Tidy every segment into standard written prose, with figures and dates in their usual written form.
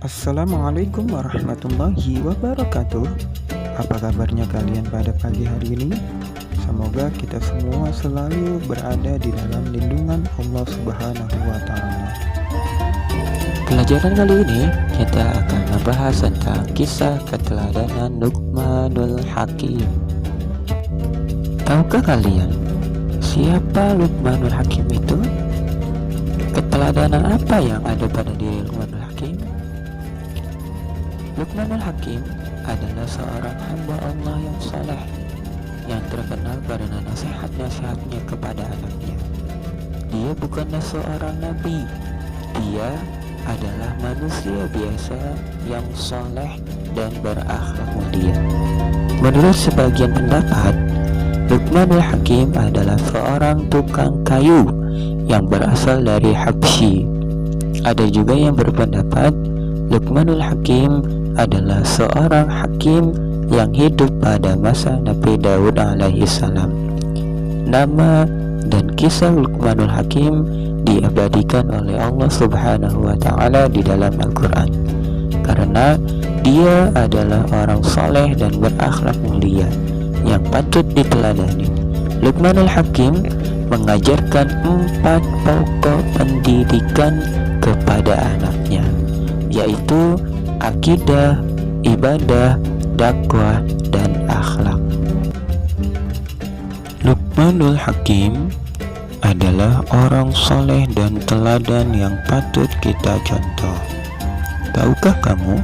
Assalamualaikum warahmatullahi wabarakatuh. Apa kabarnya kalian pada pagi hari ini? Semoga kita semua selalu berada di dalam lindungan Allah Subhanahu wa Ta'ala. Pelajaran kali ini kita akan membahas tentang kisah keteladanan Luqmanul Hakim. Tahukah kalian siapa Luqmanul Hakim itu? Keteladanan apa yang ada pada diri Luqmanul Hakim? Luqmanul Hakim adalah seorang hamba Allah yang saleh, yang terkenal karena nasihat-nasihatnya kepada anaknya. Dia bukanlah seorang nabi, dia adalah manusia biasa yang saleh dan berakhlak mulia. Menurut sebagian pendapat, Luqmanul Hakim adalah seorang tukang kayu yang berasal dari Habsyi. Ada juga yang berpendapat Luqmanul Hakim adalah seorang hakim yang hidup pada masa Nabi Daud alaihissalam. Nama dan kisah Luqmanul Hakim diabadikan oleh Allah Subhanahu wa Ta'ala di dalam Al-Quran karena dia adalah orang saleh dan berakhlak mulia yang patut diteladani. Luqmanul Hakim mengajarkan 4 pokok pendidikan kepada anaknya, yaitu akidah, ibadah, dakwah, dan akhlak. Luqmanul Hakim adalah orang soleh dan teladan yang patut kita contoh. Tahukah kamu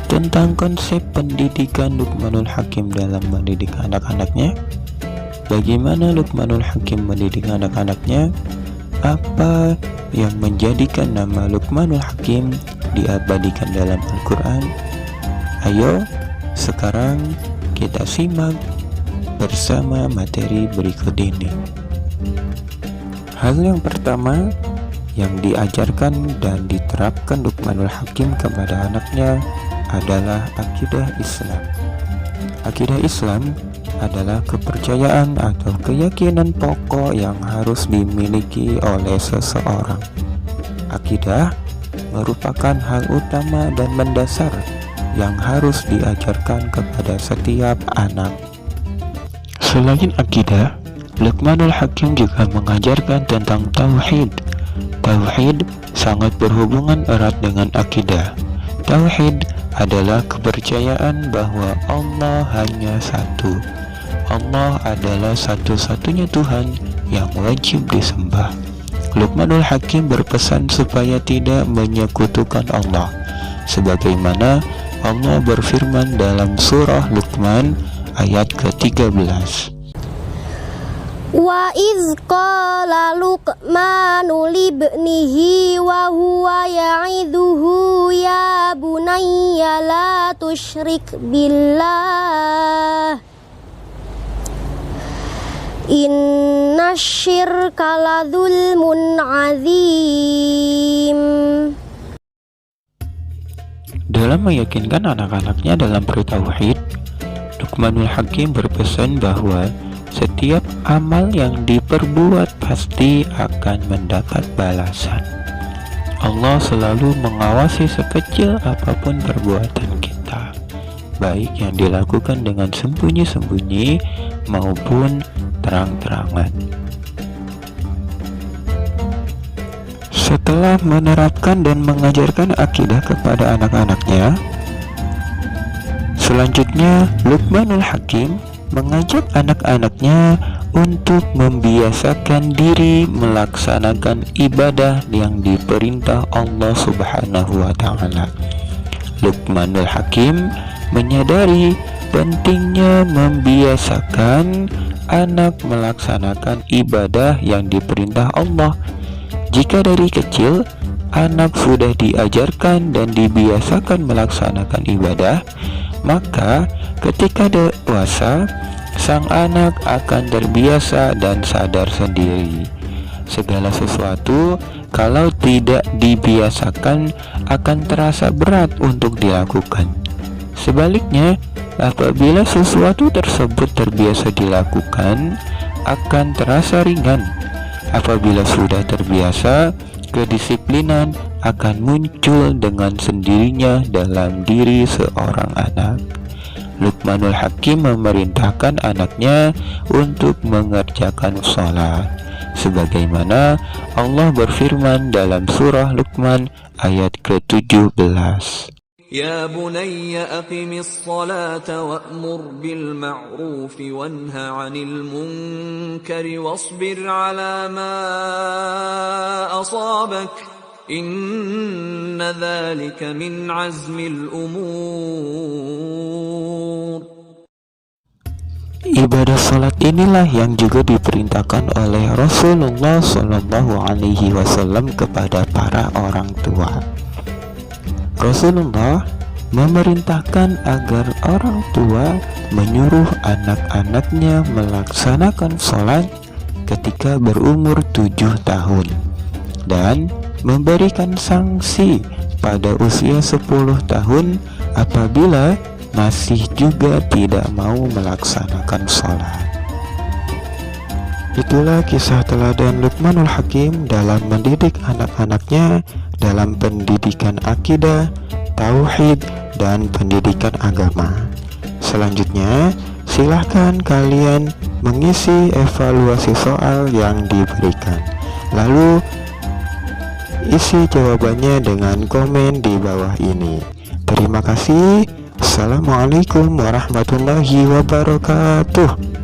tentang konsep pendidikan Luqmanul Hakim dalam mendidik anak-anaknya? Bagaimana Luqmanul Hakim mendidik anak-anaknya? Apa yang menjadikan nama Luqmanul Hakim diabadikan dalam Al-Quran? Ayo, sekarang kita simak bersama materi berikut ini. Hal yang pertama yang diajarkan dan diterapkan Luqmanul Hakim kepada anaknya adalah akidah Islam. Akidah Islam adalah kepercayaan atau keyakinan pokok yang harus dimiliki oleh seseorang. Akidah merupakan hal utama dan mendasar yang harus diajarkan kepada setiap anak. Selain akidah, Luqmanul Hakim juga mengajarkan tentang tauhid. Tauhid sangat berhubungan erat dengan akidah. Tauhid adalah kepercayaan bahwa Allah hanya satu. Allah adalah satu-satunya Tuhan yang wajib disembah. Luqmanul Hakim berpesan supaya tidak menyekutukan Allah, sebagaimana Allah berfirman dalam surah Luqman ayat ke-13. Wa iz qala Luqmanu libnihi wa huwa ya'idhuhu ya bunayya la tusyrik billah inna syirka la dzulmun azim. Dalam meyakinkan anak-anaknya dalam bertauhid, Luqmanul Hakim berpesan bahwa setiap amal yang diperbuat pasti akan mendapat balasan. Allah selalu mengawasi sekecil apapun perbuatan kita, baik yang dilakukan dengan sembunyi-sembunyi maupun terang-terangan. Setelah menerapkan dan mengajarkan akidah kepada anak-anaknya, selanjutnya Luqmanul Hakim mengajak anak-anaknya untuk membiasakan diri melaksanakan ibadah yang diperintah Allah Subhanahu wa Ta'ala. Luqmanul Hakim menyadari pentingnya membiasakan anak melaksanakan ibadah yang diperintah Allah. Jika dari kecil anak sudah diajarkan dan dibiasakan melaksanakan ibadah, maka ketika dewasa sang anak akan terbiasa dan sadar sendiri. Segala sesuatu kalau tidak dibiasakan akan terasa berat untuk dilakukan. Sebaliknya, apabila sesuatu tersebut terbiasa dilakukan, akan terasa ringan. Apabila sudah terbiasa, kedisiplinan akan muncul dengan sendirinya dalam diri seorang anak. Luqmanul Hakim memerintahkan anaknya untuk mengerjakan sholat, sebagaimana Allah berfirman dalam surah Luqman ayat ke-17. Ya bunayya aqimis salata wa'mur bil ma'rufi wanha 'anil munkari wasbir 'ala ma asabak inna dzalika min 'azmil umur. Ibadah salat inilah yang juga diperintahkan oleh Rasulullah SAW kepada para orang tua. Rasulullah memerintahkan agar orang tua menyuruh anak-anaknya melaksanakan salat ketika berumur 7 tahun dan memberikan sanksi pada usia 10 tahun apabila masih juga tidak mau melaksanakan sholat. Itulah kisah teladan Luqmanul Hakim dalam mendidik anak-anaknya dalam pendidikan akidah, tauhid, dan pendidikan agama. Selanjutnya, silahkan kalian mengisi evaluasi soal yang diberikan. Lalu, isi jawabannya dengan komen di bawah ini. Terima kasih. Assalamualaikum warahmatullahi wabarakatuh.